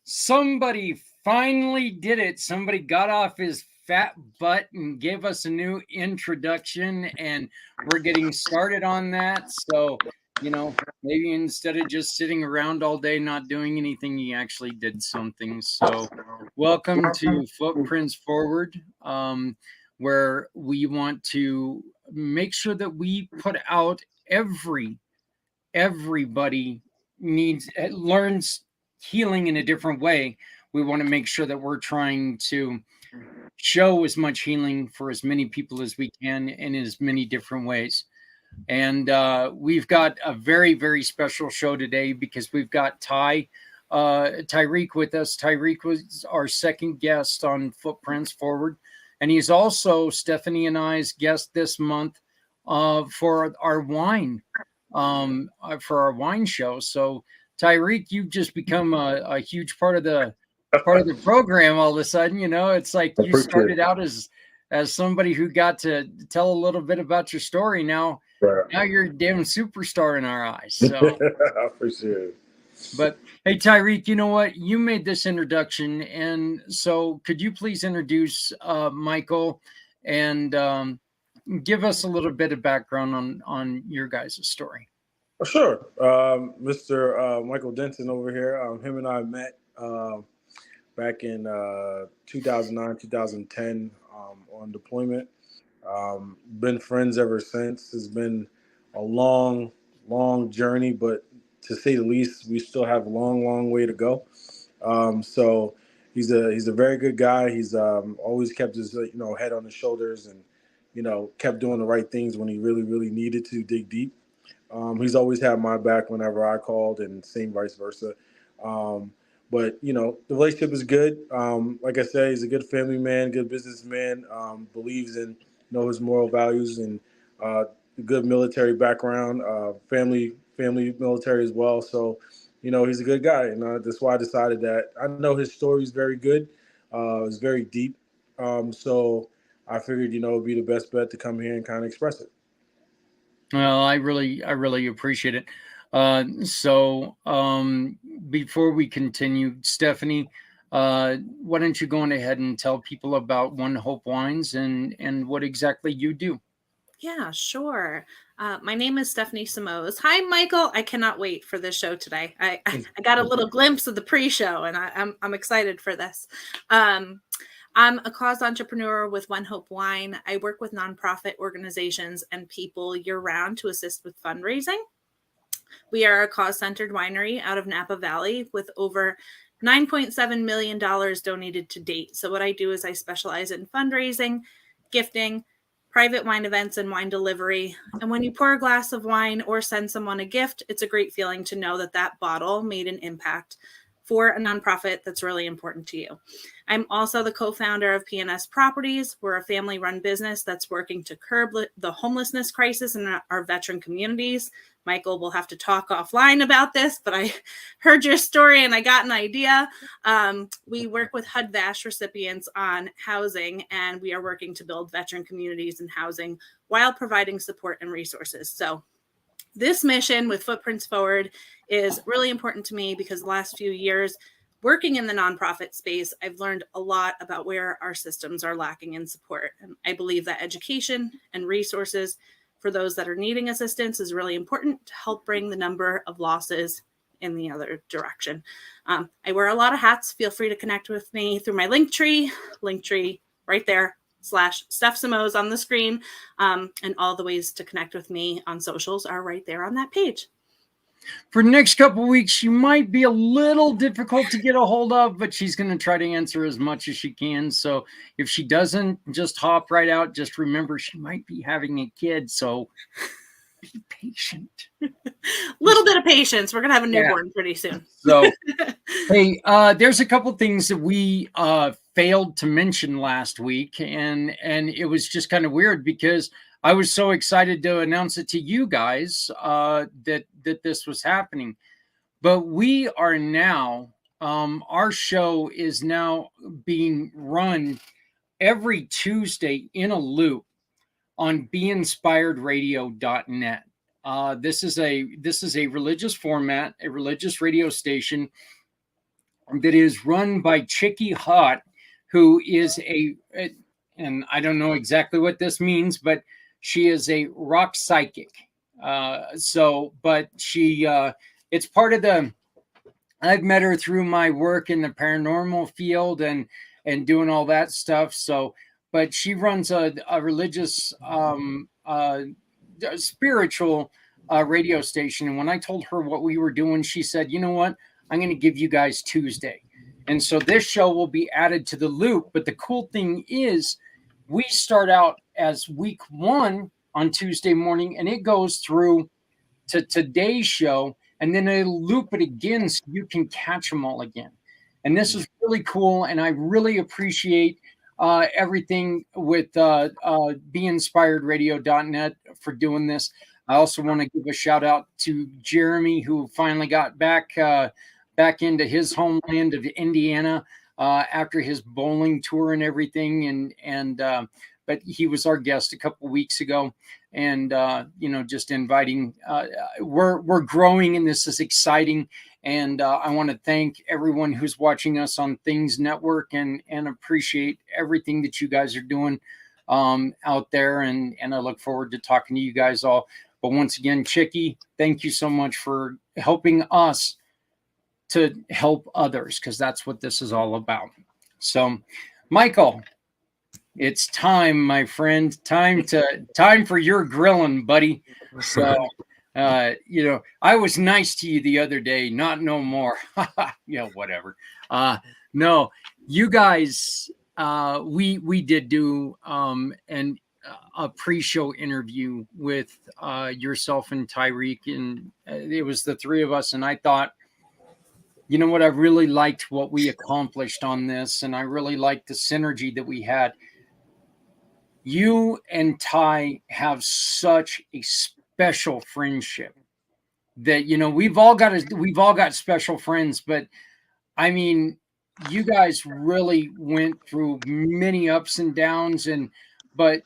Somebody finally did it. Somebody got off his fat butt and gave us a new introduction, and we're getting started on that. So, maybe instead of just sitting around all day not doing anything, he actually did something. So, welcome to Footprints Forward, where we want to make sure that we put out everybody learns healing in a different way. We want to make sure that we're trying to show as much healing for as many people as we can in as many different ways. And we've got a very, very special show today because we've got Tyreek with us. Tyreek was our second guest on Footprints Forward. And he's also Stephanie and I's guest this month for our wine show. So Tyreek, you've just become a huge part of the program all of a sudden. It's like you started out as somebody who got to tell a little bit about your story. Now you're a damn superstar in our eyes. So I appreciate it. But hey, Tyreek, you know what? You made this introduction, and so could you please introduce Michael and give us a little bit of background on your guys' story? Sure. Mr. Michael Denton over here, him and I met back in 2009, 2010 on deployment. Been friends ever since. It's been a long, long journey, but to say the least, we still have a long, long way to go. So he's a very good guy. He's always kept his head on his shoulders and kept doing the right things when he really, really needed to dig deep. He's always had my back whenever I called, and same vice versa. But the relationship is good. Like I said, he's a good family man, good businessman. Believes in his moral values and good military background, family military as well. So he's a good guy, and that's why I decided that. I know his story is very good. It's very deep. So I figured it'd be the best bet to come here and kind of express it. Well, I really appreciate it. So before we continue, Stephanie, why don't you go on ahead and tell people about One Hope Wines and what exactly you do? Yeah, sure. My name is Stephanie Simoes. Hi, Michael. I cannot wait for this show today. I got a little glimpse of the pre-show, and I'm excited for this. I'm a cause entrepreneur with One Hope Wine. I work with nonprofit organizations and people year-round to assist with fundraising. We are a cause-centered winery out of Napa Valley with over $9.7 million donated to date. So what I do is I specialize in fundraising, gifting, private wine events, and wine delivery. And when you pour a glass of wine or send someone a gift, it's a great feeling to know that bottle made an impact for a nonprofit that's really important to you. I'm also the co-founder of PNS Properties. We're a family-run business that's working to curb the homelessness crisis in our veteran communities. Michael will have to talk offline about this, but I heard your story and I got an idea. We work with HUD-VASH recipients on housing, and we are working to build veteran communities and housing while providing support and resources. So this mission with Footprints Forward is really important to me because the last few years working in the nonprofit space, I've learned a lot about where our systems are lacking in support. And I believe that education and resources for those that are needing assistance is really important to help bring the number of losses in the other direction. I wear a lot of hats. Feel free to connect with me through my Linktree right there, /Steph Simoes on the screen. And all the ways to connect with me on socials are right there on that page. For the next couple of weeks, she might be a little difficult to get a hold of, but she's going to try to answer as much as she can. So if she doesn't, just hop right out. Just remember, she might be having a kid. So be patient. Little bit of patience. We're gonna have a Yeah. newborn pretty soon. So, hey, there's a couple things that we failed to mention last week, and it was just kind of weird because I was so excited to announce it to you guys that this was happening. But we are now, our show is now being run every Tuesday in a loop on beinspiredradio.net. This is a religious format, a religious radio station that is run by Chicky Hot, who is and I don't know exactly what this means, but she is a rock psychic. But she, it's part of I've met her through my work in the paranormal field and doing all that stuff. So, but she runs a religious, spiritual radio station. And when I told her what we were doing, she said, "You know what? I'm going to give you guys Tuesday." And so this show will be added to the loop. But the cool thing is we start out as week 1 on Tuesday morning, and it goes through to today's show, and then it'll loop it again so you can catch them all again. And this is really cool, and I really appreciate everything with beinspiredradio.net for doing this. I also want to give a shout out to Jeremy, who finally got back into his homeland of Indiana after his bowling tour and everything. But he was our guest a couple of weeks ago, and just inviting. We're growing, and this is exciting. And I want to thank everyone who's watching us on Things Network, and appreciate everything that you guys are doing out there. And I look forward to talking to you guys all. But once again, Chicky, thank you so much for helping us to help others, because that's what this is all about. So, Michael, it's time, my friend. Time for your grilling, buddy. So, I was nice to you the other day, not no more. Whatever. No, you guys, we did do a pre-show interview with yourself and Tyreek, and it was the three of us. And I thought, you know what, I really liked what we accomplished on this, and I really liked the synergy that we had. You and Ty have such a special friendship that, we've all got special friends, but I mean, you guys really went through many ups and downs, but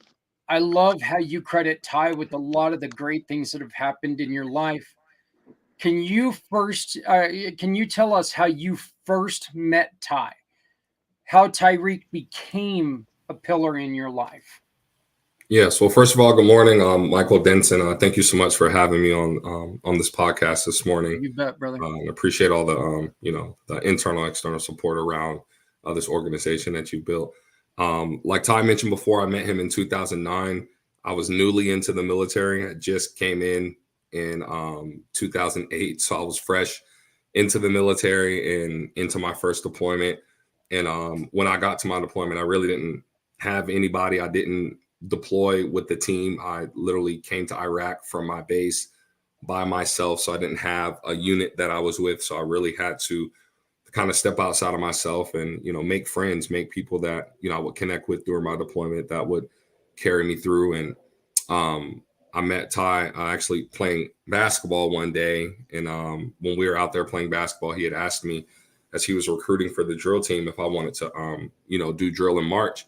I love how you credit Ty with a lot of the great things that have happened in your life. Can you tell us how you first met Ty? How Tyreek became a pillar in your life? Yes. Well, first of all, good morning, Michael Denson. Thank you so much for having me on this podcast this morning. You bet, brother. I appreciate all the the internal, external support around this organization that you built. Like Ty mentioned before, I met him in 2009. I was newly into the military. I just came in 2008, so I was fresh into the military and into my first deployment. And when I got to my deployment, I really didn't have anybody. I didn't deploy with the team. I literally came to Iraq from my base by myself, so I didn't have a unit that I was with. So I really had to kind of step outside of myself and make friends, make people that I would connect with during my deployment that would carry me through. And I met Ty actually playing basketball one day, and when we were out there playing basketball, he had asked me, as he was recruiting for the drill team, if I wanted to do drill in March.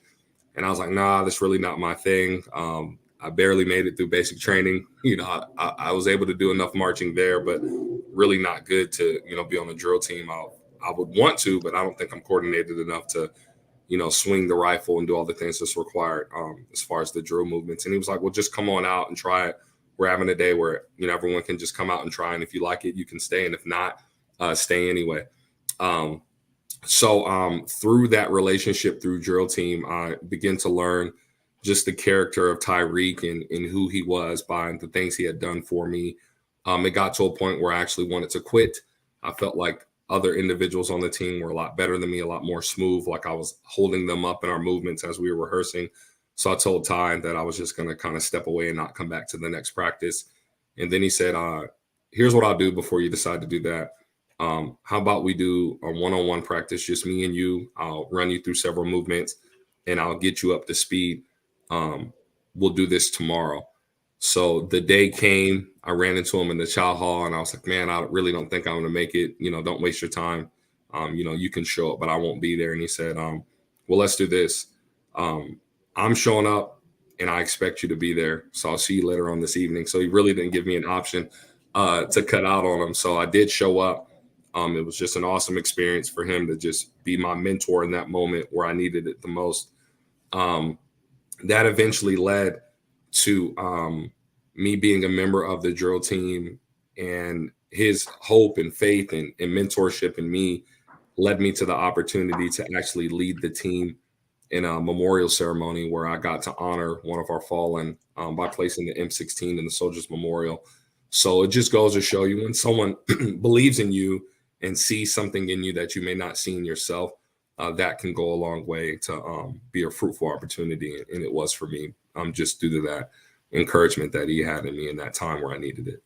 And I was like, nah, that's really not my thing. I barely made it through basic training. I was able to do enough marching there, but really not good to, be on the drill team. I would want to, but I don't think I'm coordinated enough to, swing the rifle and do all the things that's required as far as the drill movements. And he was like, well, just come on out and try it. We're having a day where, everyone can just come out and try. And if you like it, you can stay. And if not, stay anyway. So through that relationship, through drill team, I began to learn just the character of Tyreek and who he was by the things he had done for me. It got to a point where I actually wanted to quit. I felt like other individuals on the team were a lot better than me, a lot more smooth, like I was holding them up in our movements as we were rehearsing. So I told Ty that I was just going to kind of step away and not come back to the next practice. And then he said, here's what I'll do before you decide to do that. How about we do a one-on-one practice, just me and you? I'll run you through several movements and I'll get you up to speed. We'll do this tomorrow. So the day came, I ran into him in the chow hall and I was like, man, I really don't think I'm going to make it. Don't waste your time. You can show up, but I won't be there. And he said, well, let's do this. I'm showing up and I expect you to be there. So I'll see you later on this evening. So he really didn't give me an option to cut out on him. So I did show up. It was just an awesome experience for him to just be my mentor in that moment where I needed it the most. That eventually led to me being a member of the drill team, and his hope and faith and mentorship in me led me to the opportunity to actually lead the team in a memorial ceremony where I got to honor one of our fallen by placing the M16 in the Soldiers Memorial. So it just goes to show you, when someone believes in you and sees something in you that you may not see in yourself, that can go a long way to be a fruitful opportunity. And it was for me, just due to that encouragement that he had in me in that time where I needed it.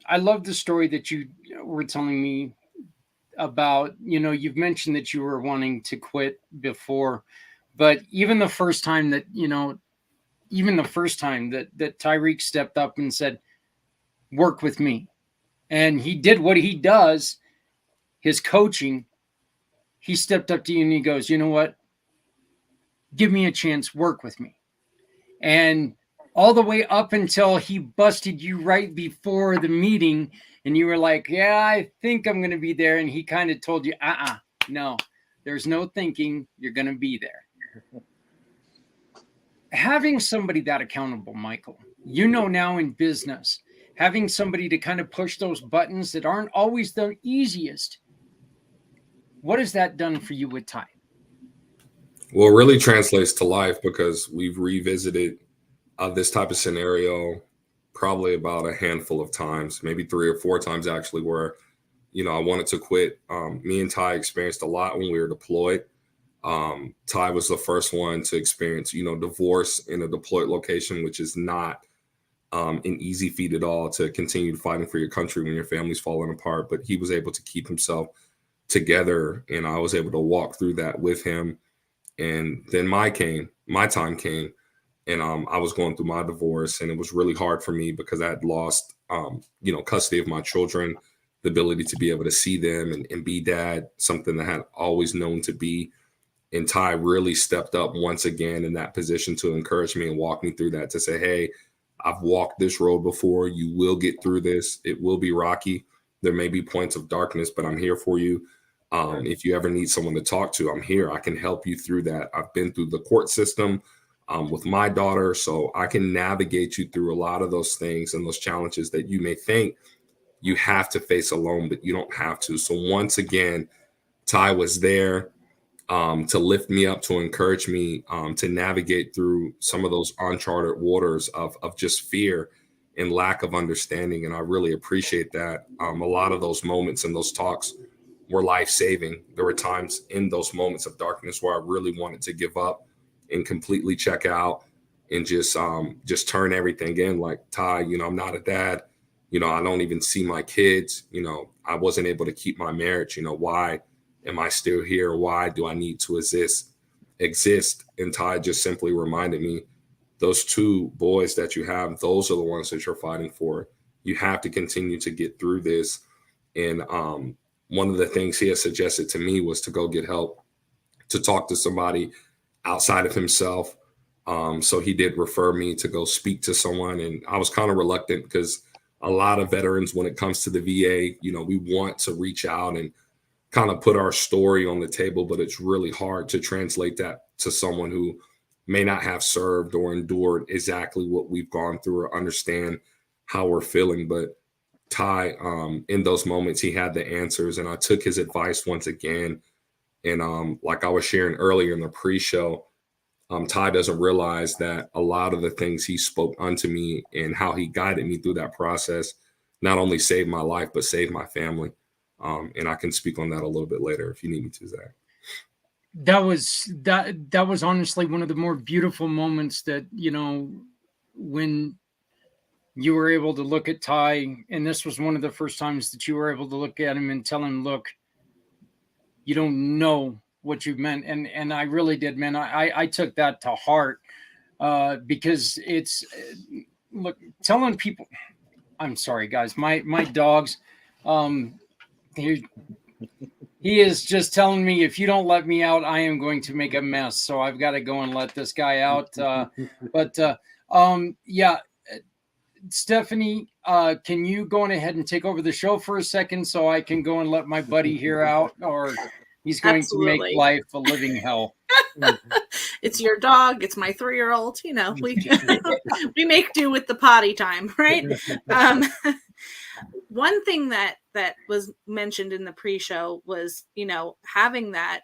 I love the story that you were telling me about, you've mentioned that you were wanting to quit before, but even the first time that Tyreek stepped up and said, work with me. And he did what he does, his coaching. He stepped up to you and he goes, you know what? Give me a chance, work with me. And all the way up until he busted you right before the meeting and you were like, yeah, I think I'm going to be there. And he kind of told you, no, there's no thinking, you're going to be there. Having somebody that accountable, Michael, now in business, having somebody to kind of push those buttons that aren't always the easiest. What has that done for you with Ty? Well, it really translates to life, because we've revisited this type of scenario probably about a handful of times, maybe 3 or 4 times actually, where, I wanted to quit. Me and Ty experienced a lot when we were deployed. Ty was the first one to experience, divorce in a deployed location, which is not an easy feat at all, to continue fighting for your country when your family's falling apart. But he was able to keep himself together, and I was able to walk through that with him. And then my time came, and I was going through my divorce, and it was really hard for me because I had lost, custody of my children, the ability to be able to see them and be dad, something that I had always known to be. And Ty really stepped up once again in that position to encourage me and walk me through that, to say, hey, I've walked this road before. You will get through this. It will be rocky. There may be points of darkness, but I'm here for you. If you ever need someone to talk to, I'm here. I can help you through that. I've been through the court system with my daughter, so I can navigate you through a lot of those things and those challenges that you may think you have to face alone, but you don't have to. So once again, Ty was there to lift me up, to encourage me, to navigate through some of those uncharted waters of just fear and lack of understanding. And I really appreciate that. A lot of those moments and those talks were life-saving. There were times in those moments of darkness where I really wanted to give up and completely check out and just turn everything in. Like, Ty, I'm not a dad. I don't even see my kids. I wasn't able to keep my marriage. Why am I still here? Why do I need to exist? And Ty just simply reminded me, those 2 boys that you have, those are the ones that you're fighting for. You have to continue to get through this. And one of the things he had suggested to me was to go get help, to talk to somebody outside of himself. So he did refer me to go speak to someone. And I was kind of reluctant, because a lot of veterans, when it comes to the VA, we want to reach out and kind of put our story on the table, but it's really hard to translate that to someone who may not have served or endured exactly what we've gone through or understand how we're feeling. But Ty, in those moments, he had the answers, and I took his advice once again. And like I was sharing earlier in the pre-show, Ty doesn't realize that a lot of the things he spoke unto me and how he guided me through that process not only saved my life, but saved my family. And I can speak on that a little bit later if you need me to, Zach. That was honestly one of the more beautiful moments that, when you were able to look at Ty, and this was one of the first times that you were able to look at him and tell him, look, you don't know what you meant. And I really did, man. I took that to heart because it's, look, telling people, I'm sorry, guys, my dogs, he is just telling me, if you don't let me out, I am going to make a mess. So I've got to go and let this guy out. Yeah, Stephanie, can you go on ahead and take over the show for a second so I can go and let my buddy here out, or he's going Absolutely. to make life a living hell. It's your dog. It's my 3-year-old. You know, we make do with the potty time, right? One thing that was mentioned in the pre-show was, you know, having that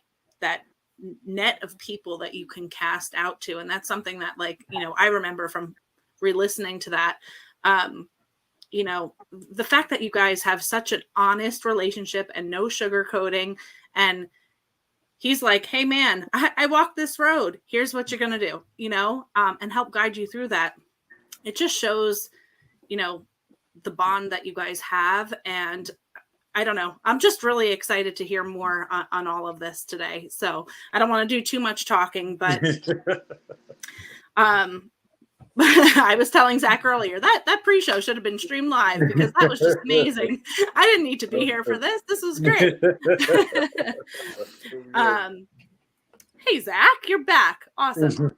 net of people that you can cast out to, and that's something that, like, you know, I remember from re-listening to that. You know, the fact that you guys have such an honest relationship and no sugarcoating, and he's like, hey man, I walked this road. Here's what you're going to do, you know, and help guide you through that. It just shows, you know, the bond that you guys have. And I don't know, I'm just really excited to hear more on all of this today. So I don't want to do too much talking, but I was telling Zach earlier that pre-show should have been streamed live because that was just amazing. I didn't need to be here for this. This was great. Hey, Zach, you're back. Awesome.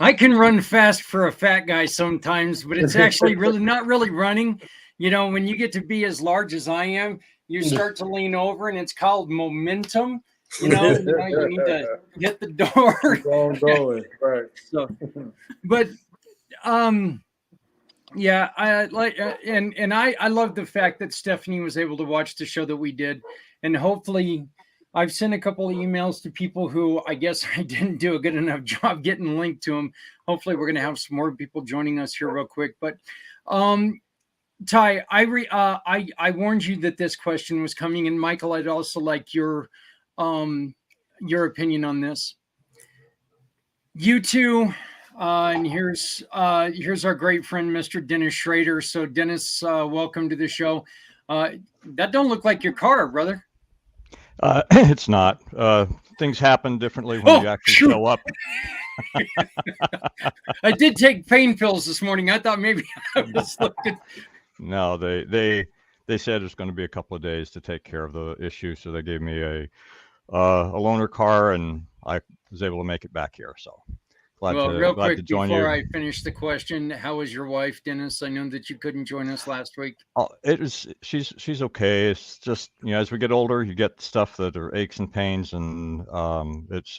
I can run fast for a fat guy sometimes, but it's actually really not really running. You know, when you get to be as large as I am, you start to lean over, and it's called momentum. You know, you need to hit the door. Going, right. So, but yeah, I like, and I love the fact that Stephanie was able to watch the show that we did, and hopefully, I've sent a couple of emails to people who I guess I didn't do a good enough job getting linked to them. Hopefully, we're going to have some more people joining us here real quick. But Ty, I warned you that this question was coming, and Michael, I'd also like your opinion on this. You two, and here's our great friend, Mr. Dennis Schrader. So Dennis, welcome to the show. That don't look like your car, brother. It's not. Things happen differently when you actually show up. I did take pain pills this morning. I thought maybe I was looking. No, they said it's going to be a couple of days to take care of the issue, so they gave me a loaner car, and I was able to make it back here. So real quick to join before you. I finish the question, how was your wife, Dennis? I know that you couldn't join us last week. Oh, she's okay. It's just, you know, as we get older, you get stuff that are aches and pains, and it's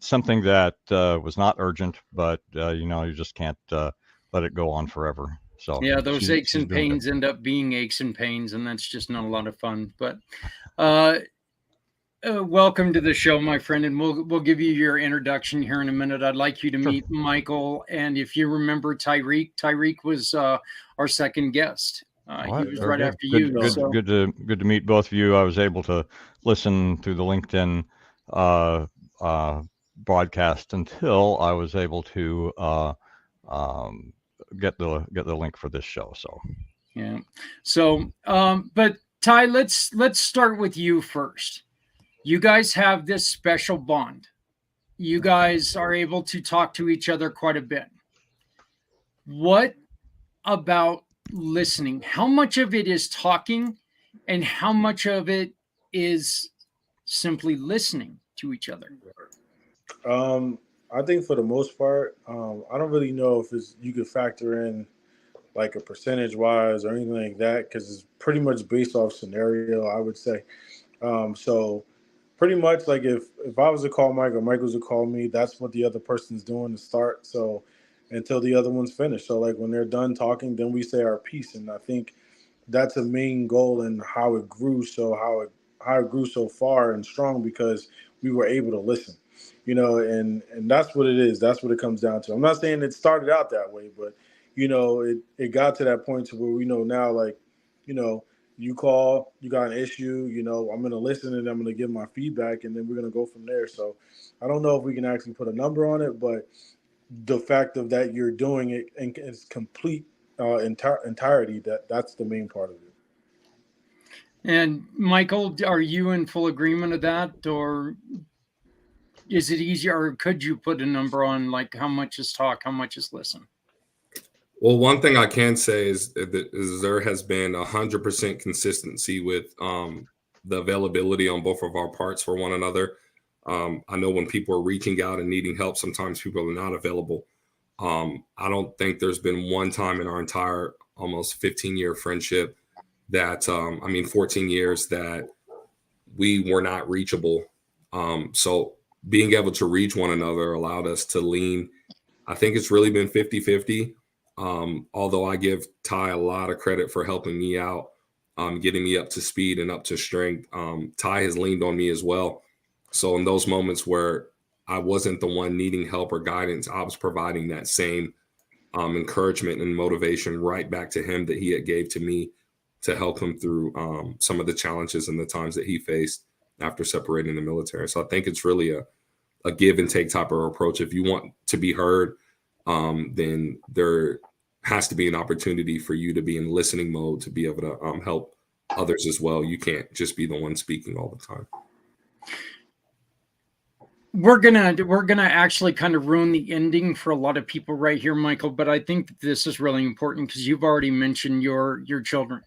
something that was not urgent, but you know, you just can't let it go on forever. So yeah, those aches and pains end up being aches and pains, and that's just not a lot of fun. But welcome to the show, my friend, and we'll give you your introduction here in a minute. I'd like you to meet Michael, and if you remember Tyreek was our second guest. He was right after you. Good to meet both of you. I was able to listen to the LinkedIn broadcast until I was able to get the link for this show. So yeah. So but Ty, let's start with you first. You guys have this special bond. You guys are able to talk to each other quite a bit. What about listening? How much of it is talking, and how much of it is simply listening to each other? I think for the most part, I don't really know if you could factor in like a percentage wise or anything like that, because it's pretty much based off scenario, I would say. So pretty much like if I was to call Mike or Mike was to call me, that's what the other person's doing to start. So until the other one's finished. So like when they're done talking, then we say our piece. And I think that's a main goal in how it grew. So how it grew so far and strong, because we were able to listen, you know, and that's what it is. That's what it comes down to. I'm not saying it started out that way, but, you know, it got to that point to where we know now, like, you know, You call, you got an issue, I'm going to listen and I'm going to give my feedback, and then we're going to go from there. So I don't know if we can actually put a number on it, but the fact of that you're doing it in its complete entirety, that's the main part of it. And Michael, are you in full agreement of that, or is it easier, or could you put a number on like how much is talk, how much is listen? Well, one thing I can say is there has been 100% consistency with the availability on both of our parts for one another. I know when people are reaching out and needing help, sometimes people are not available. I don't think there's been one time in our entire almost 15-year friendship that, 14 years that we were not reachable. So being able to reach one another allowed us to lean. I think it's really been 50-50. Although I give Ty a lot of credit for helping me out, getting me up to speed and up to strength. Ty has leaned on me as well. So in those moments where I wasn't the one needing help or guidance, I was providing that same encouragement and motivation right back to him that he had gave to me to help him through some of the challenges and the times that he faced after separating the military. So I think it's really a give and take type of approach. If you want to be heard, then there has to be an opportunity for you to be in listening mode to be able to help others as well. You can't just be the one speaking all the time. We're gonna actually kind of ruin the ending for a lot of people right here, Michael. But I think that this is really important because you've already mentioned your children.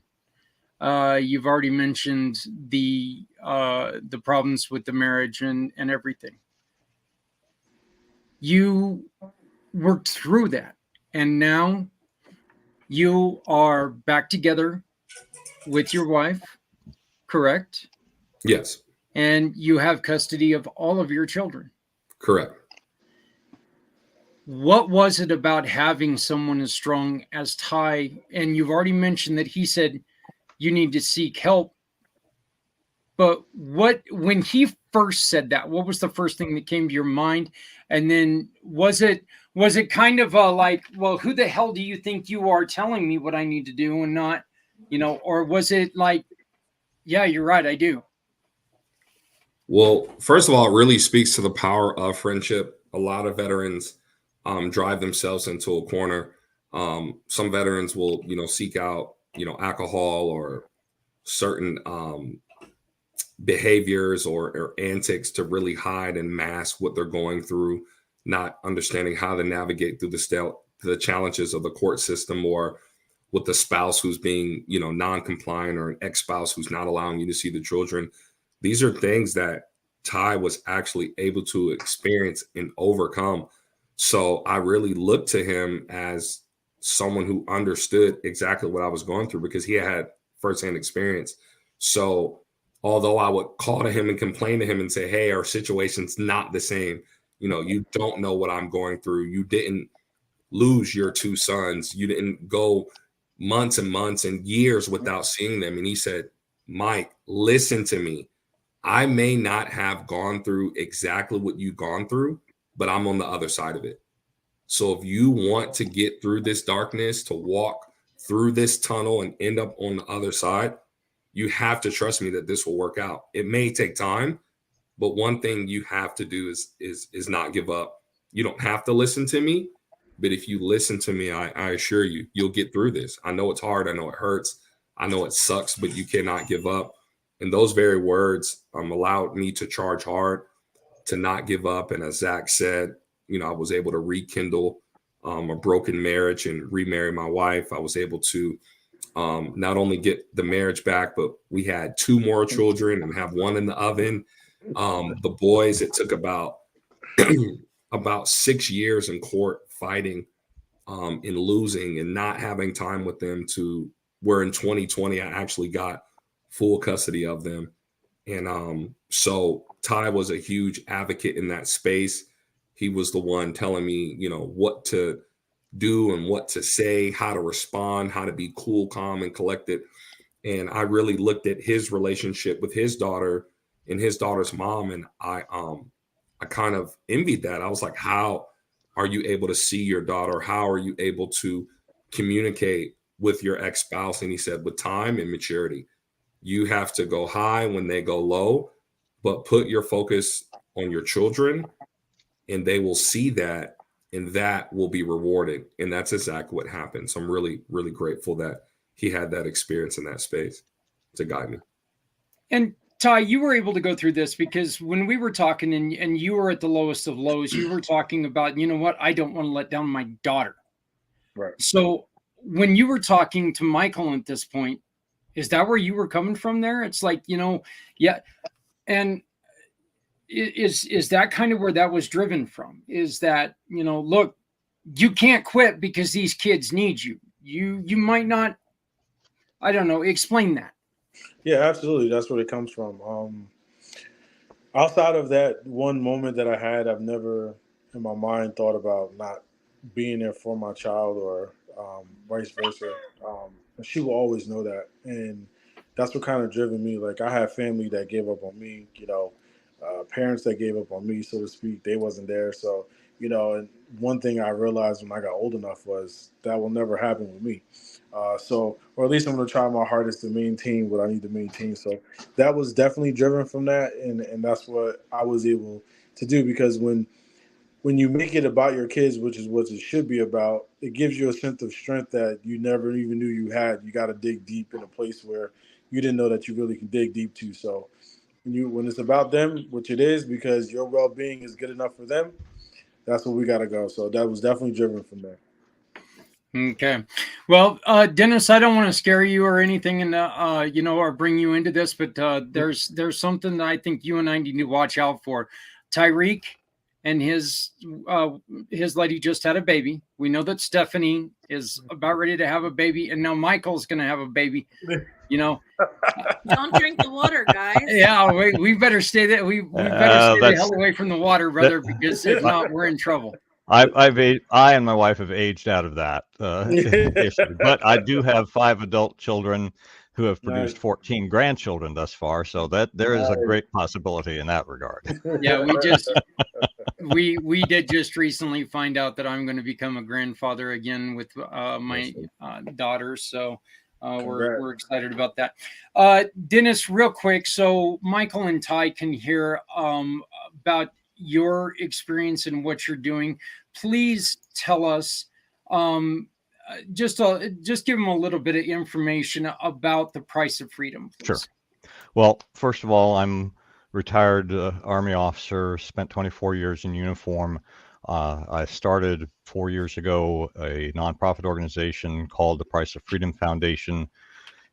You've already mentioned the problems with the marriage and everything. You worked through that, and now you are back together with your wife, correct? Yes. And you have custody of all of your children. Correct. What was it about having someone as strong as Ty? And you've already mentioned that he said you need to seek help. But when he first said that, what was the first thing that came to your mind? And then was it kind of like, well, who the hell do you think you are telling me what I need to do and not, or was it like, yeah, you're right, I do? Well, first of all, it really speaks to the power of friendship. A lot of veterans drive themselves into a corner. Some veterans will, seek out, alcohol or certain behaviors or antics to really hide and mask what they're going through, not understanding how to navigate through the challenges of the court system, or with the spouse who's being, non-compliant, or an ex-spouse who's not allowing you to see the children. These are things that Ty was actually able to experience and overcome. So I really looked to him as someone who understood exactly what I was going through because he had firsthand experience. So although I would call to him and complain to him and say, hey, our situation's not the same. You don't know what I'm going through. You didn't lose your two sons. You didn't go months and months and years without seeing them. And he said, Mike, listen to me. I may not have gone through exactly what you've gone through, but I'm on the other side of it. So if you want to get through this darkness, to walk through this tunnel and end up on the other side, you have to trust me that this will work out. It may take time, but one thing you have to do is not give up. You don't have to listen to me, but if you listen to me, I assure you, you'll get through this. I know it's hard. I know it hurts. I know it sucks, but you cannot give up. And those very words allowed me to charge hard, to not give up. And as Zach said, I was able to rekindle a broken marriage and remarry my wife. I was able to not only get the marriage back, but we had 2 more children and have 1 in the oven. The boys, it took about 6 years in court fighting and losing and not having time with them, to where in 2020, I actually got full custody of them. And so Ty was a huge advocate in that space. He was the one telling me, what to do and what to say, how to respond, how to be cool, calm, and collected. And I really looked at his relationship with his daughter and his daughter's mom, and I kind of envied that. I was like, how are you able to see your daughter? How are you able to communicate with your ex-spouse? And he said, with time and maturity. You have to go high when they go low, but put your focus on your children, and they will see that, and that will be rewarded. And that's exactly what happened. So I'm really, really grateful that he had that experience in that space to guide me. And Ty, you were able to go through this because when we were talking and you were at the lowest of lows, you were talking about, you know what, I don't want to let down my daughter. Right. So when you were talking to Michael at this point, is that where you were coming from there? It's like, you know, yeah. And is that kind of where that was driven from? Is that, you know, look, you can't quit because these kids need you. You might not, I don't know, explain that. Yeah, absolutely. That's where it comes from. Outside of that one moment that I had, I've never in my mind thought about not being there for my child or vice versa. And she will always know that. And that's what kind of driven me. Like, I have family that gave up on me, you know, parents that gave up on me, so to speak. They wasn't there. So, you know, and one thing I realized when I got old enough was that will never happen with me. Or at least I'm going to try my hardest to maintain what I need to maintain. So that was definitely driven from that. And that's what I was able to do, because when you make it about your kids, which is what it should be about, it gives you a sense of strength that you never even knew you had. You got to dig deep in a place where you didn't know that you really can dig deep to. So when it's about them, which it is, because your well-being is good enough for them, that's where we got to go. So that was definitely driven from there. Okay. Well, Dennis, I don't want to scare you or anything and, you know, or bring you into this, but there's something that I think you and I need to watch out for. Tyreek and his lady just had a baby. We know that Stephanie is about ready to have a baby, and now Michael's going to have a baby. You know, Don't drink the water, guys. yeah, we better stay there. We better stay the hell away from the water, brother, because if not, we're in trouble. I and my wife have aged out of that issue, but I do have 5 adult children who have produced 14 grandchildren thus far, so that there is a great possibility in that regard. Yeah, we did just recently find out that I'm going to become a grandfather again with my daughter, so we're excited about that. Dennis, real quick, so Michael and Ty can hear about your experience and what you're doing. Please tell us, just give them a little bit of information about the Price of Freedom, please. Sure. Well, first of all, I'm retired Army officer, spent 24 years in uniform. I started 4 years ago a nonprofit organization called the Price of Freedom Foundation.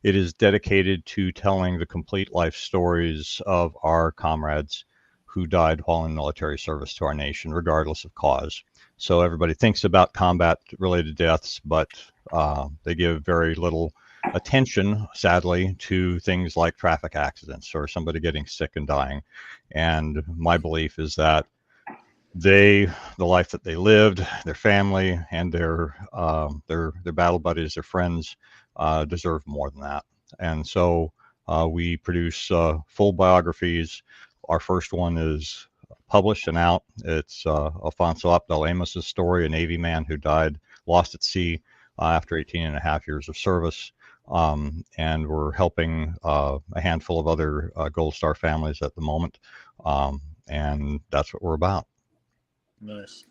It is dedicated to telling the complete life stories of our comrades who died while in military service to our nation, regardless of cause. So everybody thinks about combat-related deaths, but they give very little attention, sadly, to things like traffic accidents or somebody getting sick and dying. And my belief is that the life that they lived, their family, and their battle buddies, their friends, deserve more than that. And so we produce full biographies. Our first one is published and out. It's Alfonso Abdel Amos's story, a Navy man who died, lost at sea after 18 and a half years of service. And we're helping a handful of other Gold Star families at the moment. And that's what we're about. Nice.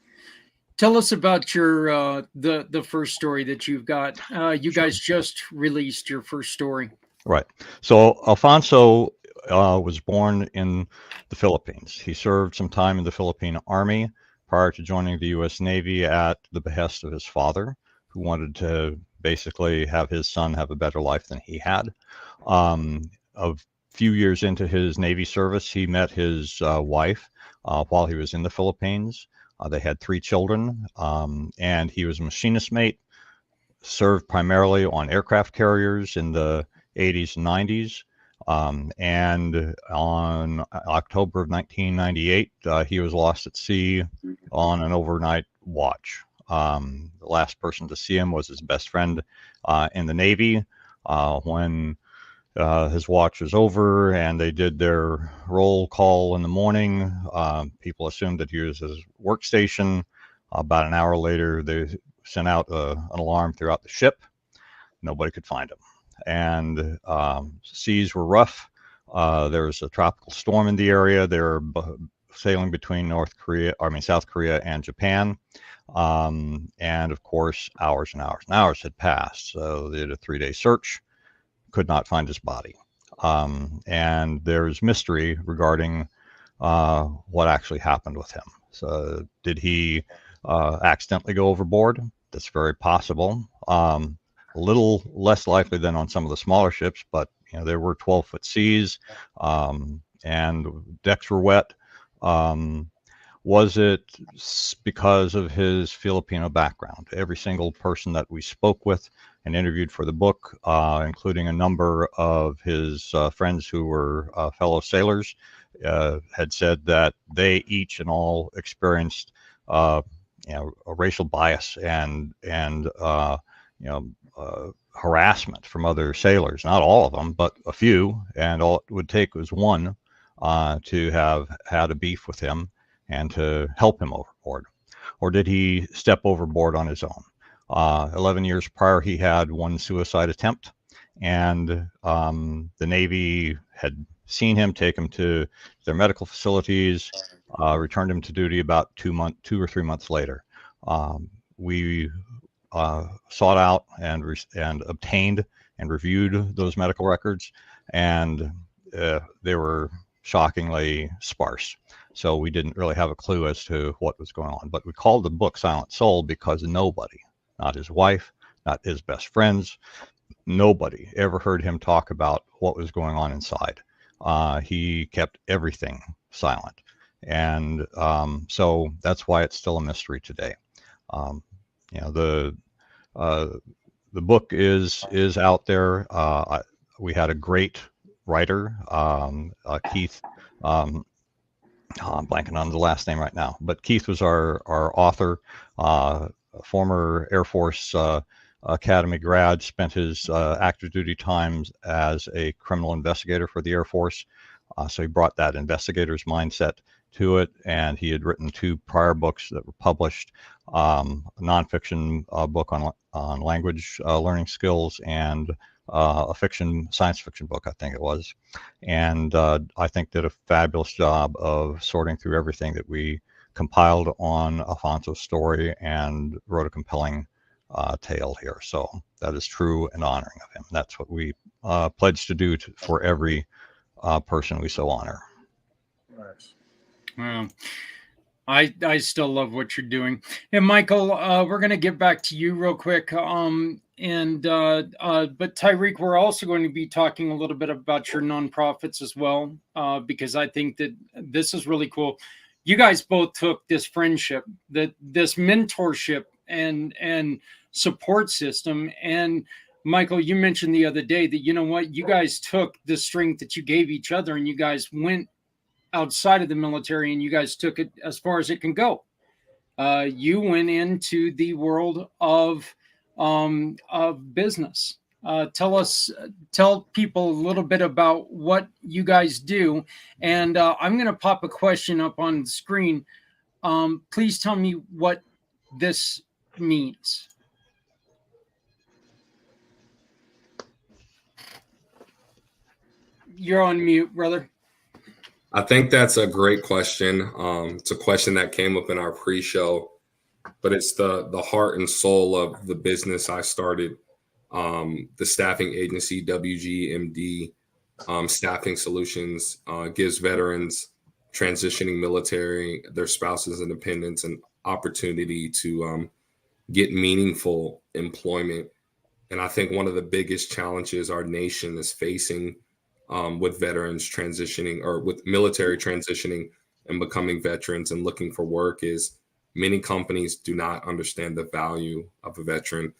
Tell us about your the first story that you've got. You guys just released your first story. Right. So Alfonso was born in the Philippines. He served some time in the Philippine Army prior to joining the U.S. Navy at the behest of his father, who wanted to basically have his son have a better life than he had. A few years into his Navy service, he met his wife while he was in the Philippines. They had 3 children, and he was a machinist mate, served primarily on aircraft carriers in the 80s and 90s. And on October of 1998, he was lost at sea on an overnight watch. The last person to see him was his best friend in the Navy. When his watch was over and they did their roll call in the morning, people assumed that he was at his workstation. About an hour later, they sent out an alarm throughout the ship. Nobody could find him. and seas were rough. There was a tropical storm in the area. They were sailing between South Korea and Japan. And of course, hours and hours and hours had passed. So they did a 3-day search, could not find his body. And there's mystery regarding what actually happened with him. So did he accidentally go overboard? That's very possible. A little less likely than on some of the smaller ships, but there were 12-foot seas, and decks were wet. Was it because of his Filipino background? Every single person that we spoke with and interviewed for the book, including a number of his friends who were fellow sailors, had said that they each and all experienced a racial bias and harassment from other sailors. Not all of them, but a few, and all it would take was one to have had a beef with him and to help him overboard. Or did he step overboard on his own? 11 years prior, he had one suicide attempt, and the Navy had seen him, take him to their medical facilities, returned him to duty about 2 or 3 months later. We sought out and obtained and reviewed those medical records, and they were shockingly sparse. So we didn't really have a clue as to what was going on. But we called the book Silent Soul because nobody, not his wife, not his best friends, nobody ever heard him talk about what was going on inside. He kept everything silent. And so that's why it's still a mystery today. The book is out there. We had a great writer, Keith. I'm blanking on the last name right now, but Keith was our author, former Air Force Academy grad, spent his active duty times as a criminal investigator for the Air Force. So he brought that investigator's mindset to it, and he had written 2 prior books that were published, a nonfiction book on language learning skills, and a science fiction book, I think it was. And I think did a fabulous job of sorting through everything that we compiled on Alfonso's story and wrote a compelling tale here. So that is true and honoring of him. That's what we pledge to do for every person we so honor. Nice. Wow. I still love what you're doing. And Michael, we're going to get back to you real quick. But Tyreek, we're also going to be talking a little bit about your nonprofits as well, because I think that this is really cool. You guys both took this friendship, this mentorship and support system. And Michael, you mentioned the other day that, you guys took the strength that you gave each other and you guys went outside of the military and you guys took it as far as it can go. You went into the world of business. Tell people a little bit about what you guys do. And I'm going to pop a question up on the screen. Please tell me what this means. You're on mute, brother. I think that's a great question. It's a question that came up in our pre-show, but it's the heart and soul of the business I started. The staffing agency, WGMD Staffing Solutions, gives veterans transitioning military, their spouses and dependents, an opportunity to get meaningful employment. And I think one of the biggest challenges our nation is facing with veterans transitioning or with military transitioning and becoming veterans and looking for work is many companies do not understand the value of a veteran.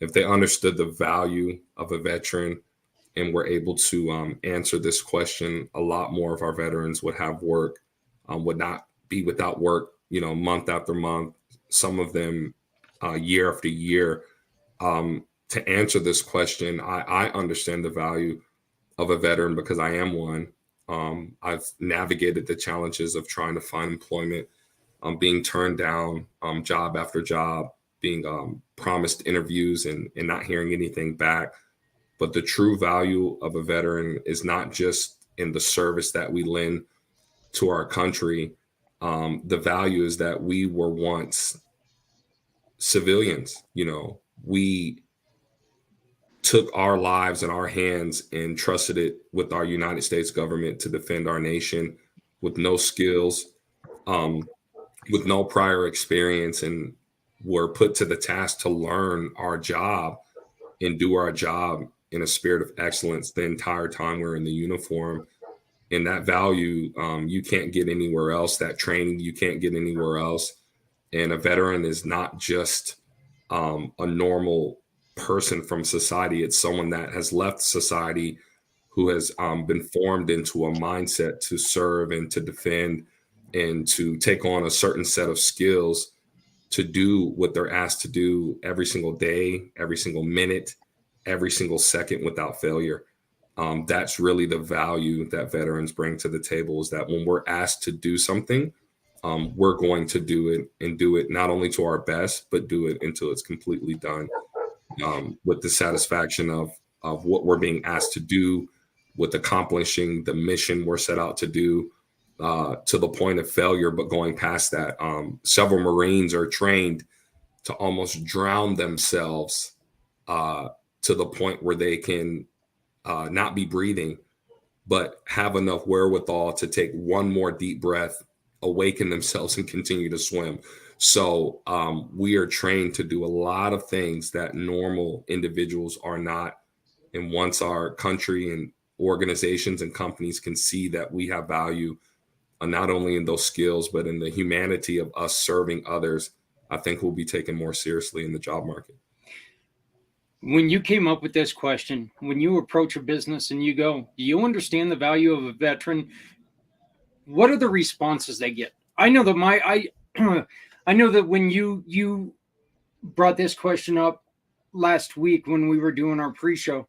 If they understood the value of a veteran and were able to answer this question, a lot more of our veterans would have work, would not be without work, month after month, some of them year after year. To answer this question, I understand the value of a veteran because I am one. I've navigated the challenges of trying to find employment, being turned down job after job, being promised interviews and not hearing anything back. But the true value of a veteran is not just in the service that we lend to our country. The value is that we were once civilians. We took our lives in our hands and trusted it with our United States government to defend our nation with no skills, with no prior experience, and were put to the task to learn our job and do our job in a spirit of excellence the entire time we're in the uniform. And that value, you can't get anywhere else. That training, you can't get anywhere else. And a veteran is not just a normal person from society. It's someone that has left society, who has been formed into a mindset to serve and to defend and to take on a certain set of skills to do what they're asked to do every single day, every single minute, every single second without failure. That's really the value that veterans bring to the table, is that when we're asked to do something, we're going to do it, and do it not only to our best, but do it until it's completely done, with the satisfaction of what we're being asked to do, with accomplishing the mission we're set out to do, to the point of failure, but going past that. Several Marines are trained to almost drown themselves to the point where they can not be breathing, but have enough wherewithal to take one more deep breath, awaken themselves, and continue to swim. So we are trained to do a lot of things that normal individuals are not. And once our country and organizations and companies can see that we have value, not only in those skills, but in the humanity of us serving others, I think we'll be taken more seriously in the job market. When you came up with this question, when you approach a business and you go, do you understand the value of a veteran? What are the responses they get? I know that I know that when you brought this question up last week when we were doing our pre-show,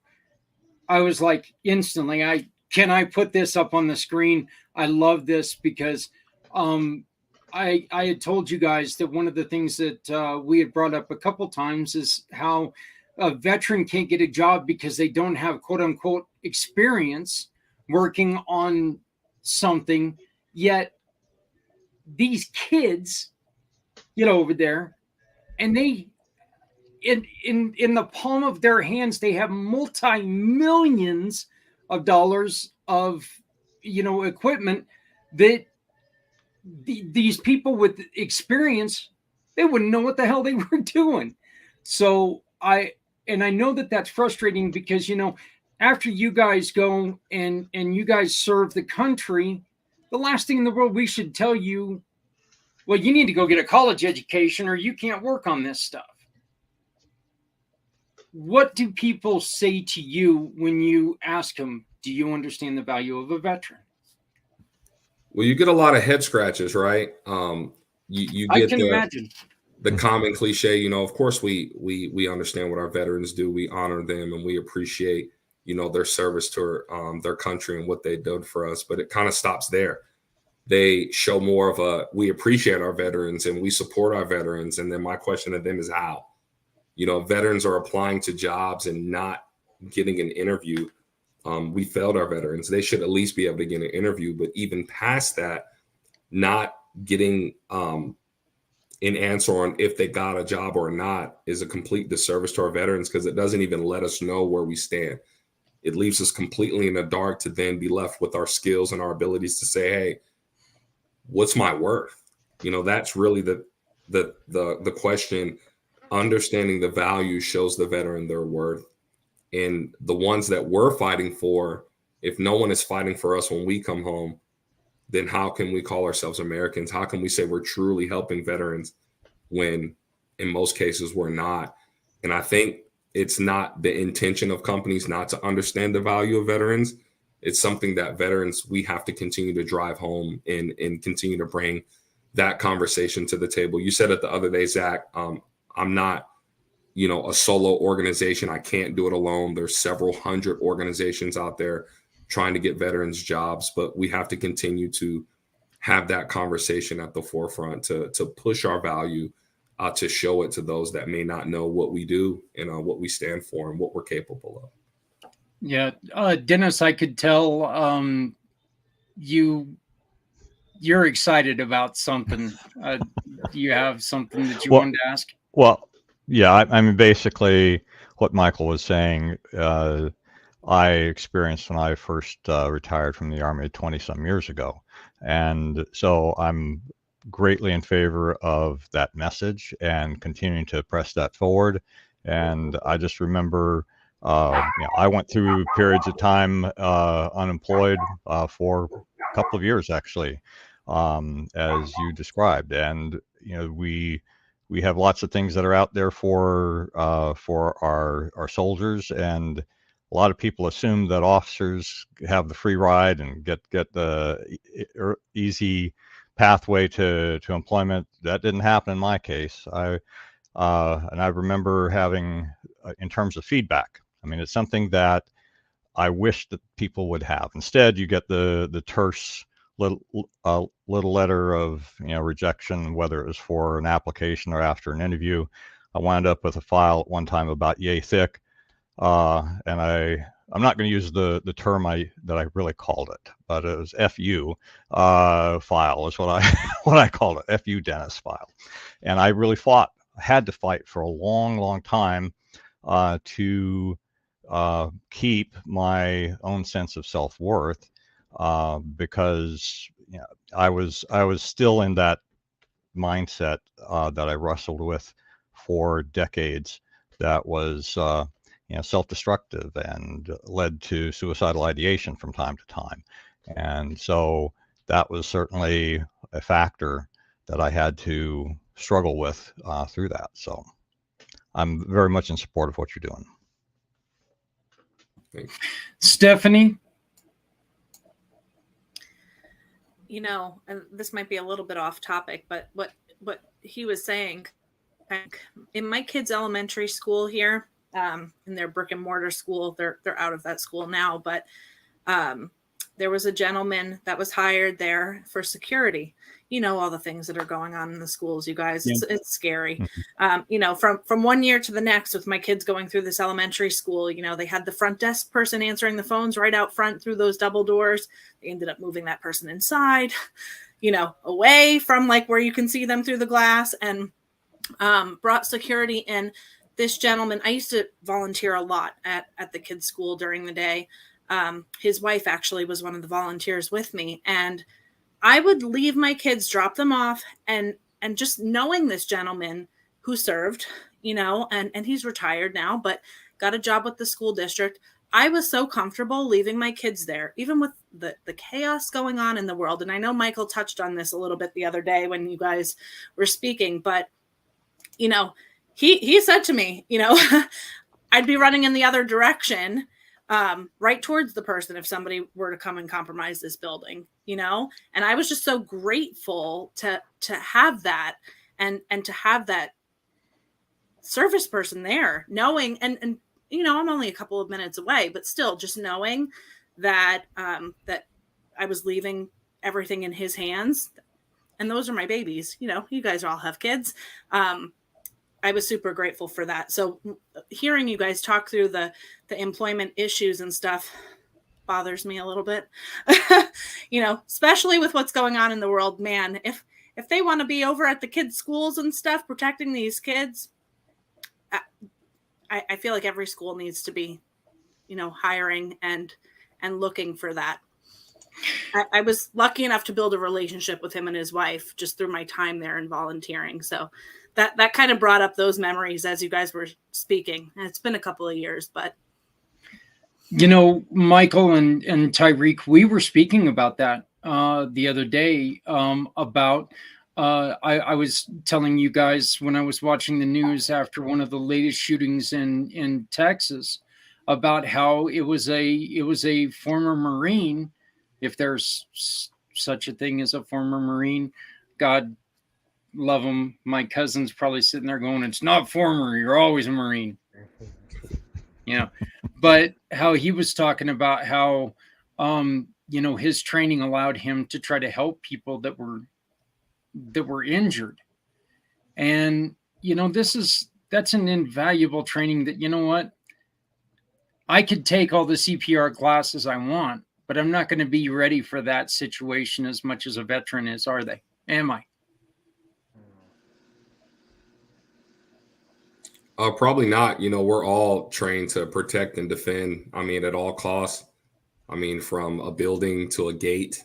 I was like, instantly, can I put this up on the screen? I love this because I had told you guys that one of the things that we had brought up a couple times is how a veteran can't get a job because they don't have quote unquote experience working on something. Yet these kids get over there and they in the palm of their hands, they have multi-millions of dollars of equipment that these people with experience, they wouldn't know what the hell they were doing. So I know that that's frustrating because after you guys go and you guys serve the country, the last thing in the world we should tell you, well, you need to go get a college education or you can't work on this stuff. What do people say to you when you ask them, do you understand the value of a veteran? Well, you get a lot of head scratches, right? You get I can imagine the common cliche, of course we understand what our veterans do. We honor them and we appreciate, their service to their country and what they did for us. But it kind of stops there. They show more of we appreciate our veterans and we support our veterans. And then my question to them is how? Veterans are applying to jobs and not getting an interview. We failed our veterans. They should at least be able to get an interview. But even past that, not getting an answer on if they got a job or not is a complete disservice to our veterans, because it doesn't even let us know where we stand. It leaves us completely in the dark to then be left with our skills and our abilities to say, hey, what's my worth? That's really the question. Understanding the value shows the veteran their worth. And the ones that we're fighting for, if no one is fighting for us when we come home, then how can we call ourselves Americans? How can we say we're truly helping veterans when in most cases we're not? And I think it's not the intention of companies not to understand the value of veterans. It's something that veterans, we have to continue to drive home and continue to bring that conversation to the table. You said it the other day, Zach, I'm not, a solo organization. I can't do it alone. There's several hundred organizations out there trying to get veterans jobs, but we have to continue to have that conversation at the forefront to push our value, to show it to those that may not know what we do and what we stand for and what we're capable of. Yeah, Dennis, I could tell you're excited about something. Do you have something that you Well, wanted to ask? well, yeah. I mean, basically, what Michael was saying, I experienced when I first retired from the Army 20 some years ago, and so I'm greatly in favor of that message and continuing to press that forward. And I just remember, I went through periods of time unemployed for a couple of years actually, as you described, and we have lots of things that are out there for our soldiers, and a lot of people assume that officers have the free ride and get the easy pathway to employment. That didn't happen in my case. And I remember having, in terms of feedback, I mean, it's something that I wish that people would have. Instead, you get the terse little letter of rejection, whether it was for an application or after an interview. I wound up with a file at one time about yay thick, and I'm not going to use the term that I really called it, but it was FU file is what I what I called it, FU Dennis file, and I really had to fight for a long time to keep my own sense of self-worth, because I was still in that mindset that I wrestled with for decades, that was self-destructive and led to suicidal ideation from time to time. And so that was certainly a factor that I had to struggle with through that. So I'm very much in support of what you're doing. Thanks. Stephanie? And this might be a little bit off topic, but what he was saying, in my kids' elementary school here, in their brick and mortar school, they're out of that school now, but there was a gentleman that was hired there for security. All the things that are going on in the schools, you guys, Yeah. it's scary. Mm-hmm. From one year to the next, with my kids going through this elementary school, they had the front desk person answering the phones right out front through those double doors. They ended up moving that person inside, away from like where you can see them through the glass, and brought security in. This gentleman, I used to volunteer a lot at the kids' school during the day. His wife actually was one of the volunteers with me, and I would leave my kids, drop them off, and just knowing this gentleman who served, and he's retired now, but got a job with the school district. I was so comfortable leaving my kids there, even with the chaos going on in the world. And I know Michael touched on this a little bit the other day when you guys were speaking, but he said to me, I'd be running in the other direction, right towards the person if somebody were to come and compromise this building, and I was just so grateful to have that and to have that service person there, knowing, and I'm only a couple of minutes away, but still just knowing that that I was leaving everything in his hands. And those are my babies. You guys all have kids. I was super grateful for that. So hearing you guys talk through the employment issues and stuff bothers me a little bit, especially with what's going on in the world, man. If they want to be over at the kids' schools and stuff, protecting these kids, I feel like every school needs to be, hiring and looking for that. I was lucky enough to build a relationship with him and his wife just through my time there and volunteering. So that kind of brought up those memories as you guys were speaking. And it's been a couple of years, but. Michael and Tyreek, we were speaking about that the other day, about I was telling you guys when I was watching the news after one of the latest shootings in Texas, about how it was a former Marine, if there's such a thing as a former Marine. God love him. My cousin's probably sitting there going, "It's not former, you're always a Marine." But how he was talking about how his training allowed him to try to help people that were injured. And that's an invaluable training that, I could take all the CPR classes I want, but I'm not going to be ready for that situation as much as a veteran is, are they? Am I? Probably not. You know, we're all trained to protect and defend. I mean, at all costs. I mean, from a building to a gate,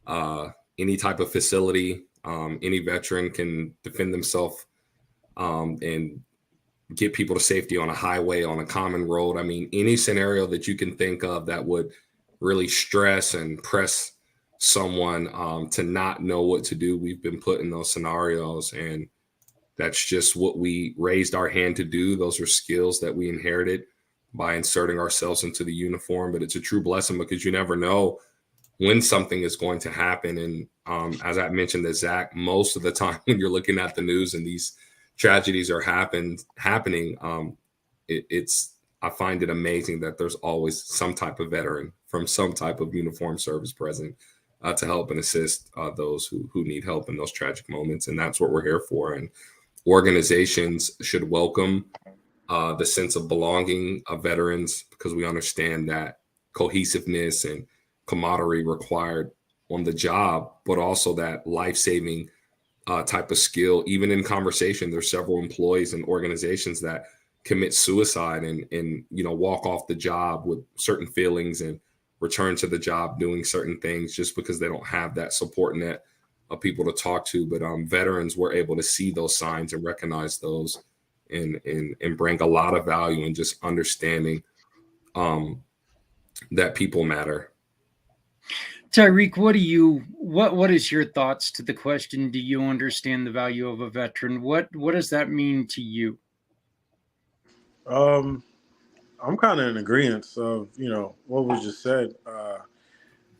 any type of facility, any veteran can defend themselves and get people to safety on a highway, on a common road. I mean, any scenario that you can think of that would really stress and press someone to not know what to do. We've been put in those scenarios, and that's just what we raised our hand to do. Those are skills that we inherited by inserting ourselves into the uniform. But it's a true blessing because you never know when something is going to happen. And as I mentioned to Zach, most of the time when you're looking at the news and these tragedies are happening, I find it amazing that there's always some type of veteran from some type of uniformed service present to help and assist those who need help in those tragic moments. And that's what we're here for. And organizations should welcome the sense of belonging of veterans because we understand that cohesiveness and camaraderie required on the job, but also that life-saving type of skill. Even in conversation, there's several employees and organizations that commit suicide and walk off the job with certain feelings and return to the job doing certain things just because they don't have that support net of people to talk to. But veterans were able to see those signs and recognize those and bring a lot of value in just understanding that people matter. Tyreek, what is your thoughts to the question? Do you understand the value of a veteran? What does that mean to you? I'm kind of in agreement of what was just said,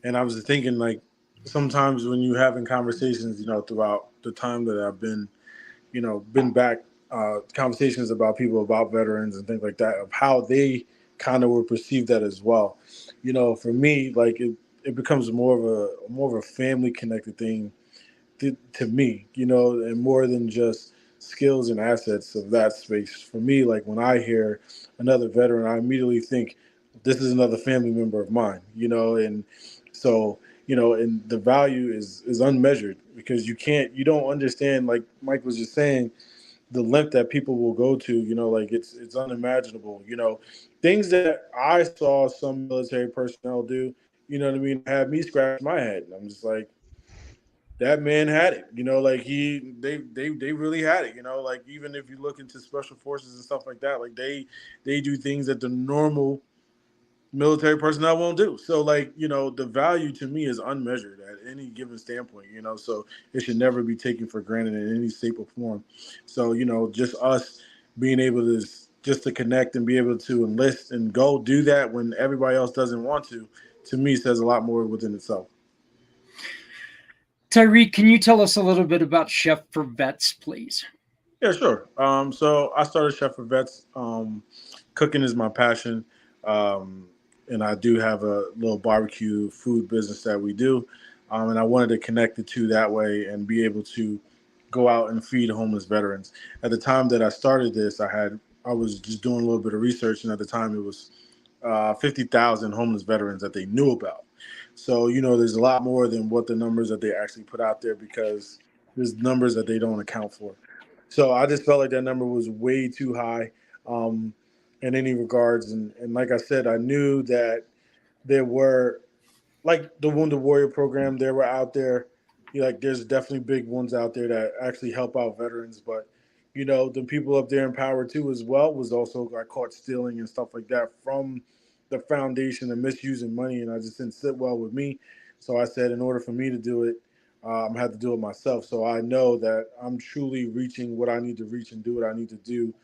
and I was thinking like sometimes when you having conversations, throughout the time that I've been back, conversations about people about veterans and things like that, of how they kind of were perceived that as well. For me, like it becomes more of a family connected thing to me, and more than just skills and assets of that space. For me, like when I hear another veteran, I immediately think this is another family member of mine, and so, and the value is unmeasured because you don't understand, like Mike was just saying, the length that people will go to, like it's unimaginable, things that I saw some military personnel do, you know what I mean, have me scratch my head. I'm just like, that man had it, like they really had it, like even if you look into special forces and stuff like that, like they do things that the normal military personnel won't do. So like, the value to me is unmeasured at any given standpoint, so it should never be taken for granted in any shape or form. So, just us being able to just to connect and be able to enlist and go do that when everybody else doesn't want to me says a lot more within itself. Tyreek, can you tell us a little bit about Chef for Vets, please? Yeah, sure. So I started Chef for Vets. Cooking is my passion. And I do have a little barbecue food business that we do. And I wanted to connect the two that way and be able to go out and feed homeless veterans. At the time that I started this, I was just doing a little bit of research, and at the time it was 50,000 homeless veterans that they knew about. So, there's a lot more than what the numbers that they actually put out there because there's numbers that they don't account for. So I just felt like that number was way too high in any regards. And like I said, I knew that there were, like the Wounded Warrior program, they were out there. Like there's definitely big ones out there that actually help out veterans. But, the people up there in Power 2 as well was also got caught stealing and stuff like that from the foundation and misusing money. And I just didn't sit well with me. So I said, in order for me to do it, I'm gonna have to do it myself. So I know that I'm truly reaching what I need to reach and do what I need to do,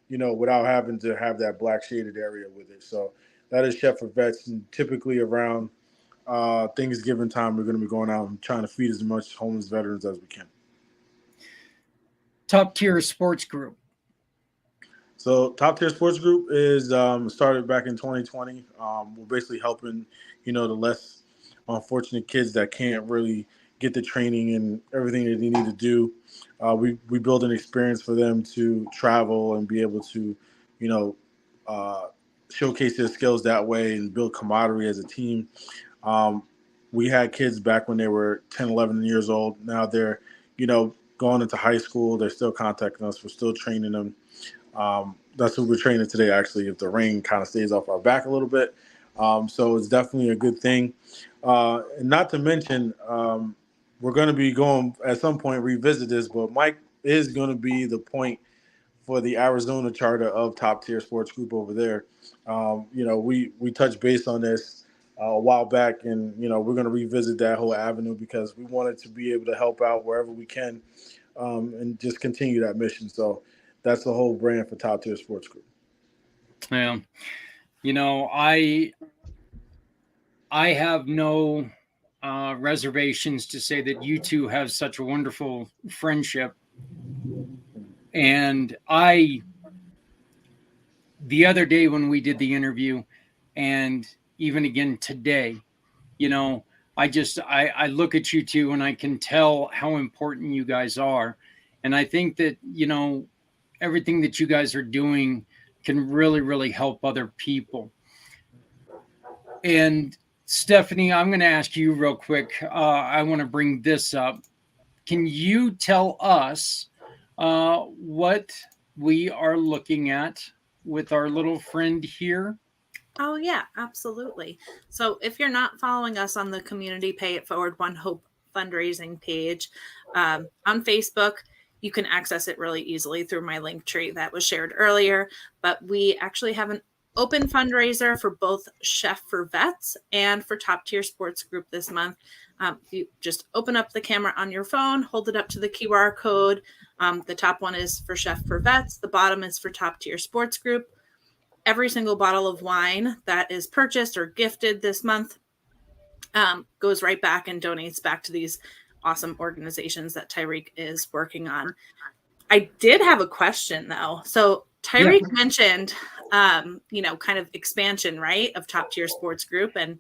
without having to have that black shaded area with it. So that is Chef for Vets, and typically around Thanksgiving time, we're going to be going out and trying to feed as much homeless veterans as we can. Top Tier Sports Group. So Top Tier Sports Group is started back in 2020. We're basically helping, the less unfortunate kids that can't really get the training and everything that they need to do. We build an experience for them to travel and be able to, showcase their skills that way and build camaraderie as a team. We had kids back when they were 10, 11 years old. Now they're, going into high school. They're still contacting us. We're still training them. That's what we're training today, actually, if the rain kind of stays off our back a little bit. So it's definitely a good thing. And not to mention, we're going to be going at some point revisit this, but Mike is going to be the point for the Arizona charter of Top Tier Sports Group over there. We touched base on this a while back, and we're going to revisit that whole avenue because we wanted to be able to help out wherever we can, and just continue that mission. So that's the whole brand for Top Tier Sports Group. Yeah, I have no reservations to say that you two have such a wonderful friendship. And the other day when we did the interview, and even again today, I look at you two and I can tell how important you guys are. And I think that, everything that you guys are doing can really, really help other people. And Stephanie, I'm going to ask you real quick. I want to bring this up. Can you tell us what we are looking at with our little friend here? Oh, yeah, absolutely. So if you're not following us on the Community Pay It Forward One Hope fundraising page on Facebook, you can access it really easily through my link tree that was shared earlier. But we actually have an open fundraiser for both Chef for Vets and for Top Tier Sports Group this month. You just open up the camera on your phone, hold it up to the QR code. The top one is for Chef for Vets. The bottom is for Top Tier Sports Group. Every single bottle of wine that is purchased or gifted this month goes right back and donates back to these awesome organizations that Tyreek is working on. I did have a question, though. So Tyreek mentioned, kind of expansion, right, of Top Tier Sports Group and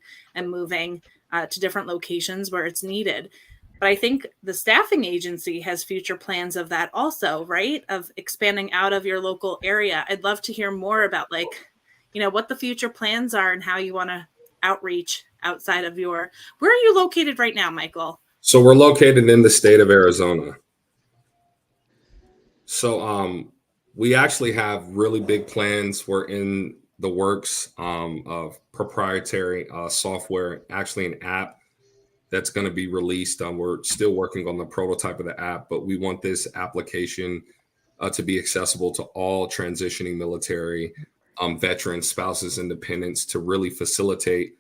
moving to different locations where it's needed. But I think the staffing agency has future plans of that also, right? Of expanding out of your local area. I'd love to hear more about what the future plans are and how you want to outreach outside of where are you located right now, Michael? So we're located in the state of Arizona. So we actually have really big plans. We're in the works of proprietary software, actually an app that's going to be released. We're still working on the prototype of the app, but we want this application to be accessible to all transitioning military veterans, spouses, and dependents to really facilitate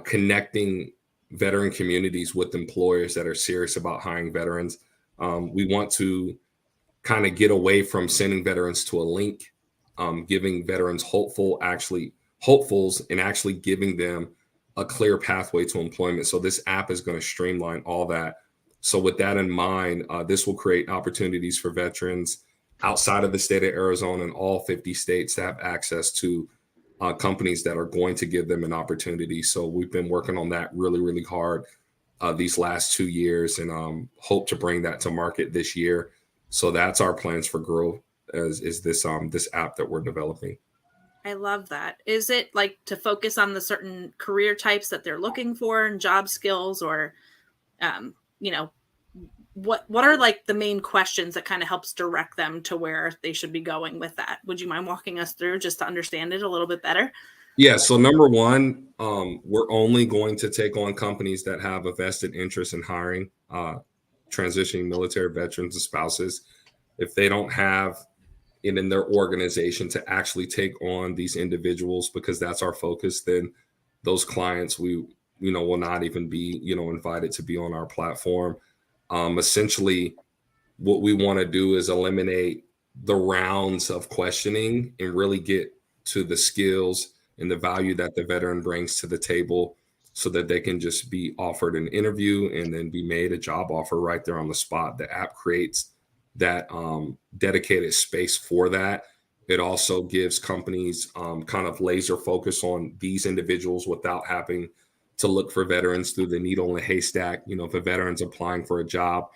connecting veteran communities with employers that are serious about hiring veterans. We want to kind of get away from sending veterans to a link, giving veterans hopefuls and actually giving them a clear pathway to employment. So this app is going to streamline all that. So with that in mind, this will create opportunities for veterans outside of the state of Arizona and all 50 states to have access to companies that are going to give them an opportunity. So we've been working on that really, really hard these last 2 years and hope to bring that to market this year. So that's our plans for growth is this app that we're developing. I love that. Is it like to focus on the certain career types that they're looking for and job skills, or, what are like the main questions that kind of helps direct them to where they should be going with that? Would you mind walking us through just to understand it a little bit better? Yeah. So number one, we're only going to take on companies that have a vested interest in hiring transitioning military veterans and spouses. If they don't have it in their organization to actually take on these individuals, because that's our focus, then those clients will not even be invited to be on our platform. Essentially, what we want to do is eliminate the rounds of questioning and really get to the skills and the value that the veteran brings to the table, so that they can just be offered an interview and then be made a job offer right there on the spot. The app creates that dedicated space for that. It also gives companies kind of laser focus on these individuals without having to look for veterans through the needle in the haystack. If a veteran's applying for a job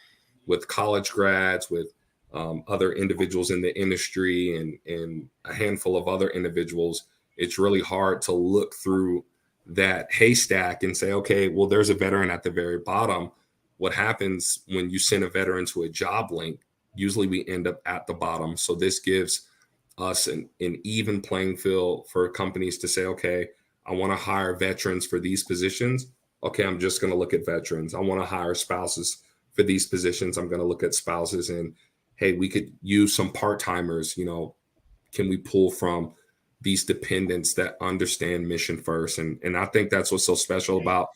with college grads, with other individuals in the industry and a handful of other individuals, it's really hard to look through that haystack and say, okay, well, there's a veteran at the very bottom. What happens when you send a veteran to a job link? Usually we end up at the bottom. So this gives us an even playing field for companies to say, okay, I want to hire veterans for these positions. Okay, I'm just going to look at veterans. I want to hire spouses for these positions. I'm going to look at spouses, and hey, we could use some part-timers. You know, can we pull from these dependents that understand mission first? And I think that's what's so special about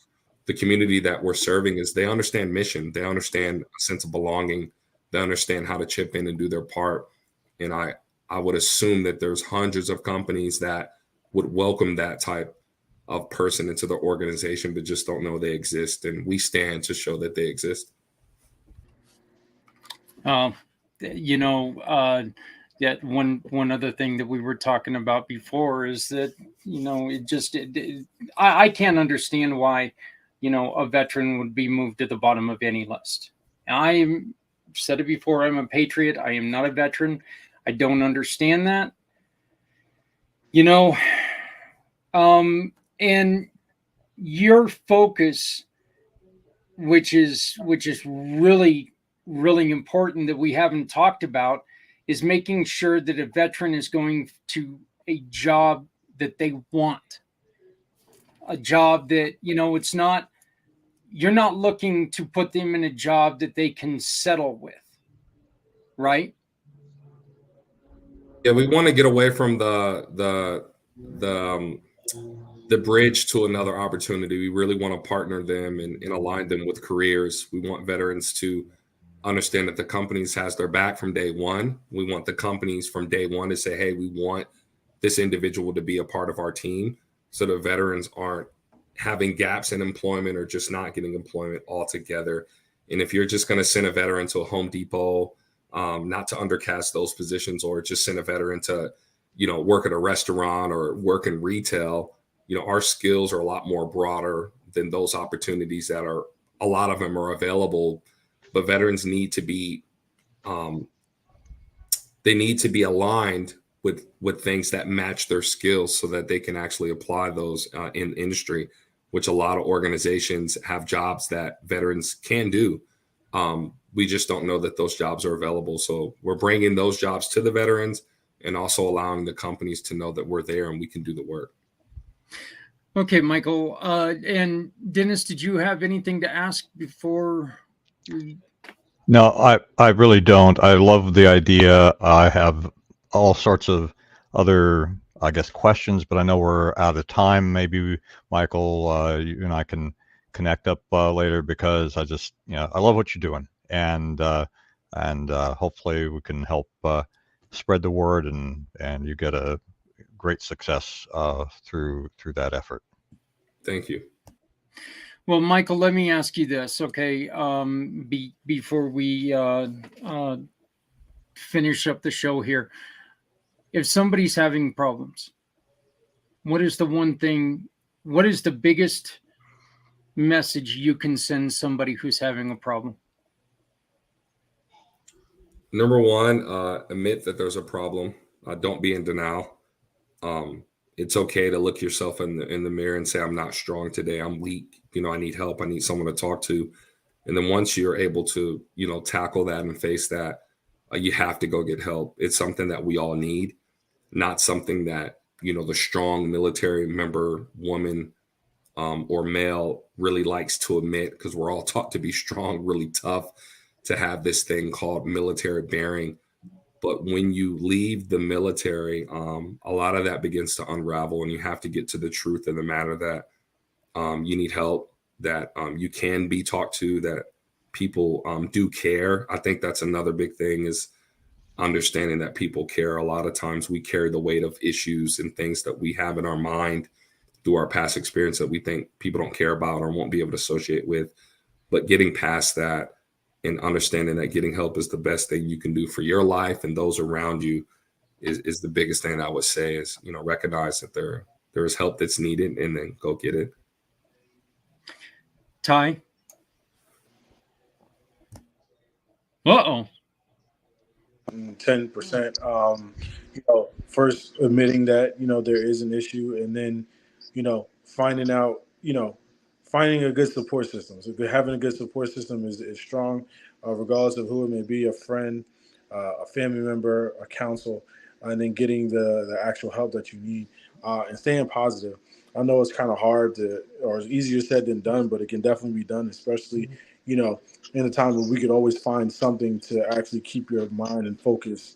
the community that we're serving is they understand mission. They understand a sense of belonging. They understand how to chip in and do their part. And I would assume that there's hundreds of companies that would welcome that type of person into the organization, but just don't know they exist. And we stand to show that they exist. You know, that one other thing that we were talking about before is that, you know, I can't understand why, you know, a veteran would be moved to the bottom of any list. I've said it before, I'm a patriot. I am not a veteran. I don't understand that. You know, and your focus, which is really, really important that we haven't talked about, is making sure that a veteran is going to a job that they want, a job that, you know, it's not, you're not looking to put them in a job that they can settle with, right? Yeah, we want to get away from the bridge to another opportunity. We really want to partner them and align them with careers. We want veterans to understand that the companies has their back from day one. We want the companies from day one to say, hey, we want this individual to be a part of our team, so the veterans aren't having gaps in employment or just not getting employment altogether. And if you're just going to send a veteran to a Home Depot, not to undercast those positions, or just send a veteran to, you know, work at a restaurant or work in retail, you know, our skills are a lot more broader than those opportunities that are, a lot of them are available, but veterans need to be, they need to be aligned with things that match their skills so that they can actually apply those in industry, which a lot of organizations have jobs that veterans can do. We just don't know that those jobs are available. So we're bringing those jobs to the veterans and also allowing the companies to know that we're there and we can do the work. Okay, Michael. And Dennis, did you have anything to ask before? No, I really don't. I love the idea. I have all sorts of other, I guess, questions, but I know we're out of time. Maybe Michael, you and I can connect up later, because I just, you know, I love what you're doing, and hopefully we can help spread the word, and you get a great success through that effort. Thank you. Well, Michael, let me ask you this, okay? Before we finish up the show here, if somebody's having problems, what is the one thing? What is the biggest message you can send somebody who's having a problem? Number one, admit that there's a problem. Don't be in denial. It's okay to look yourself in the mirror and say, I'm not strong today. I'm weak. You know, I need help. I need someone to talk to. And then once you're able to, you know, tackle that and face that, you have to go get help. It's something that we all need, not something that, you know, the strong military member, woman, or male really likes to admit, because we're all taught to be strong, really tough, to have this thing called military bearing. But when you leave the military, a lot of that begins to unravel, and you have to get to the truth of the matter that you need help, that you can be talked to, that people do care. I think that's another big thing, is understanding that people care. A lot of times we carry the weight of issues and things that we have in our mind through our past experience that we think people don't care about or won't be able to associate with. But getting past that and understanding that getting help is the best thing you can do for your life and those around you is the biggest thing I would say, is, you know, recognize that there is help that's needed, and then go get it. Ty? Uh-oh. 10%. First admitting that, there is an issue, and then, finding out, finding a good support system. So having a good support system is strong, regardless of who it may be, a friend, a family member, a counsel, and then getting the actual help that you need, and staying positive. I know it's kind of hard or it's easier said than done, but it can definitely be done, especially, in a time where we could always find something to actually keep your mind and focus,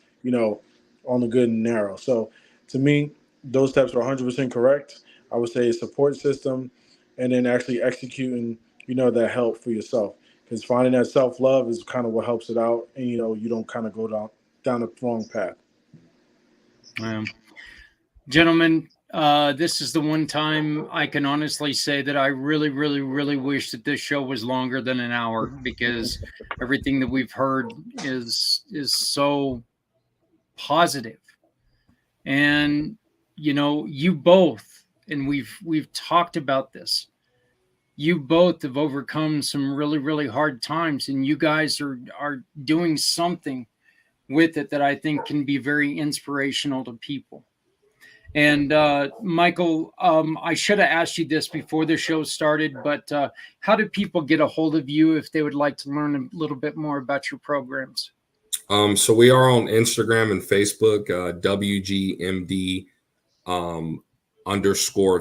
on the good and narrow. So to me, those steps are 100% correct. I would say a support system, and then actually executing, that help for yourself. Because finding that self-love is kind of what helps it out. And, you don't kind of go down the wrong path. Gentlemen, this is the one time I can honestly say that I really, really, really wish that this show was longer than an hour, because everything that we've heard is so positive. And, you both, and we've talked about this, you both have overcome some really, really hard times, and you guys are doing something with it that I think can be very inspirational to people. And Michael, I should have asked you this before the show started, but how do people get a hold of you if they would like to learn a little bit more about your programs? So we are on Instagram and Facebook, WGMD _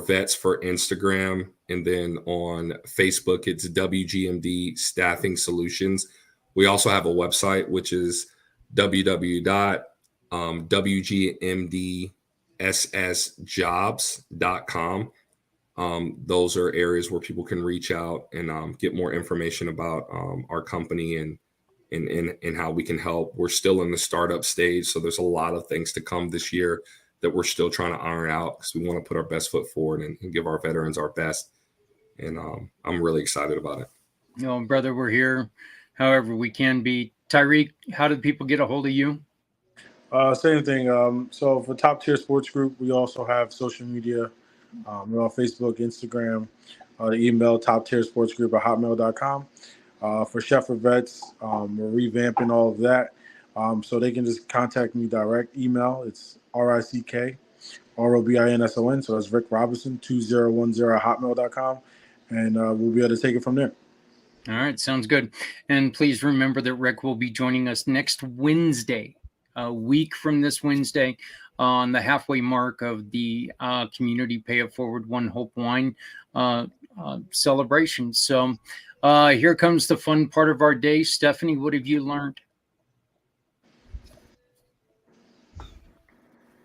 vets for Instagram. And then on Facebook, it's WGMD Staffing Solutions. We also have a website, which is www.wgmdssjobs.com. Those are areas where people can reach out and get more information about our company and how we can help. We're still in the startup stage, so there's a lot of things to come this year that we're still trying to iron out, because we want to put our best foot forward and give our veterans our best. And I'm really excited about it. Brother, we're here however we can be. Tyreek, how do people get a hold of you? Same thing. So for Top Tier Sports Group, we also have social media. We're on Facebook, Instagram, the email toptiersportsgroup@hotmail.com. For Chef for Vets, we're revamping all of that. So they can just contact me direct email. It's RICKROBINSON. So that's Rick Robinson 2010@hotmail.com. And we'll be able to take it from there. All right. Sounds good. And please remember that Rick will be joining us next Wednesday, a week from this Wednesday, on the halfway mark of the Community Pay It Forward One Hope Wine celebration. So here comes the fun part of our day. Stephanie, what have you learned?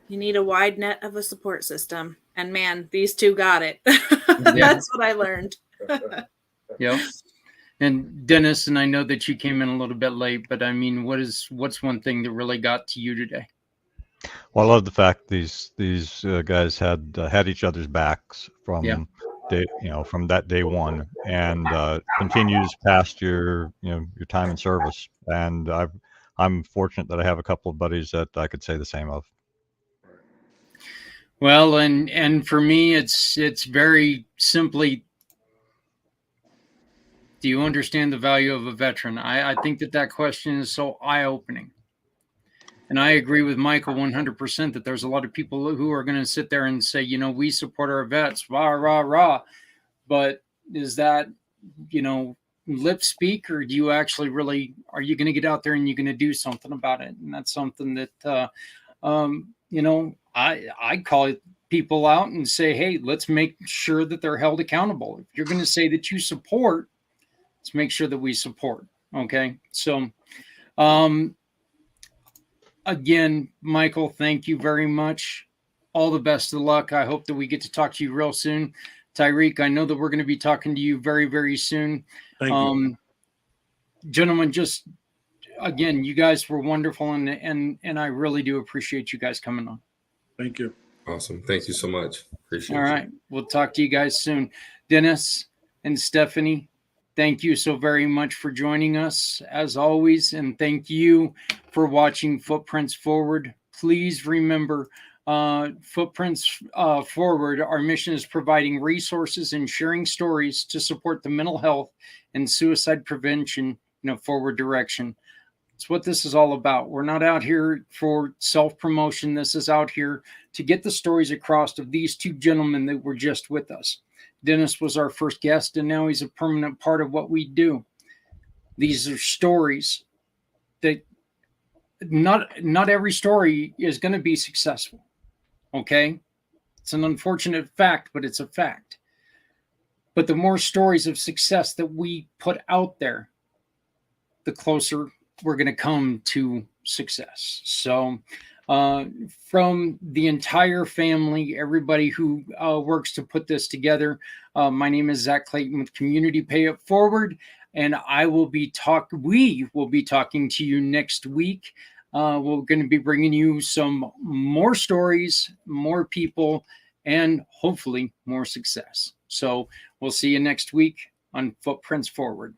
You need a wide net of a support system. And man, these two got it. That's what I learned. Yep. And Dennis, and I know that you came in a little bit late, but I mean, what's one thing that really got to you today? Well, I love the fact these guys had each other's backs from from that day one, and continues past your time in service. And I'm fortunate that I have a couple of buddies that I could say the same of. Well, and for me, it's very simply, do you understand the value of a veteran? I think that question is so eye-opening. And I agree with Michael 100% that there's a lot of people who are going to sit there and say, we support our vets, rah, rah, rah. But is that, lip speak, or do you actually really, are you going to get out there and you're going to do something about it? And that's something that, I call people out and say, hey, let's make sure that they're held accountable. If you're going to say that you support, let's make sure that we support. Okay. So, again, Michael, thank you very much. All the best of luck. I hope that we get to talk to you real soon. Tyreek, I know that we're going to be talking to you very, very soon. Thank you. Gentlemen, just again, you guys were wonderful, and I really do appreciate you guys coming on. Thank you. Awesome. Thank you so much. Appreciate it. All right. We'll talk to you guys soon. Dennis and Stephanie, thank you so very much for joining us, as always. And thank you for watching Footprints Forward. Please remember, Footprints Forward, our mission is providing resources and sharing stories to support the mental health and suicide prevention in a forward direction. It's what this is all about. We're not out here for self-promotion. This is out here to get the stories across of these two gentlemen that were just with us. Dennis was our first guest, and now he's a permanent part of what we do. These are stories that not every story is going to be successful. Okay? It's an unfortunate fact, but it's a fact. But the more stories of success that we put out there, the closer we're going to come to success. So from the entire family, everybody who works to put this together, my name is Zach Clayton with Community Pay It Forward, and we will be talking to you next week. We're going to be bringing you some more stories, more people, and hopefully more success. So we'll see you next week on Footprints Forward.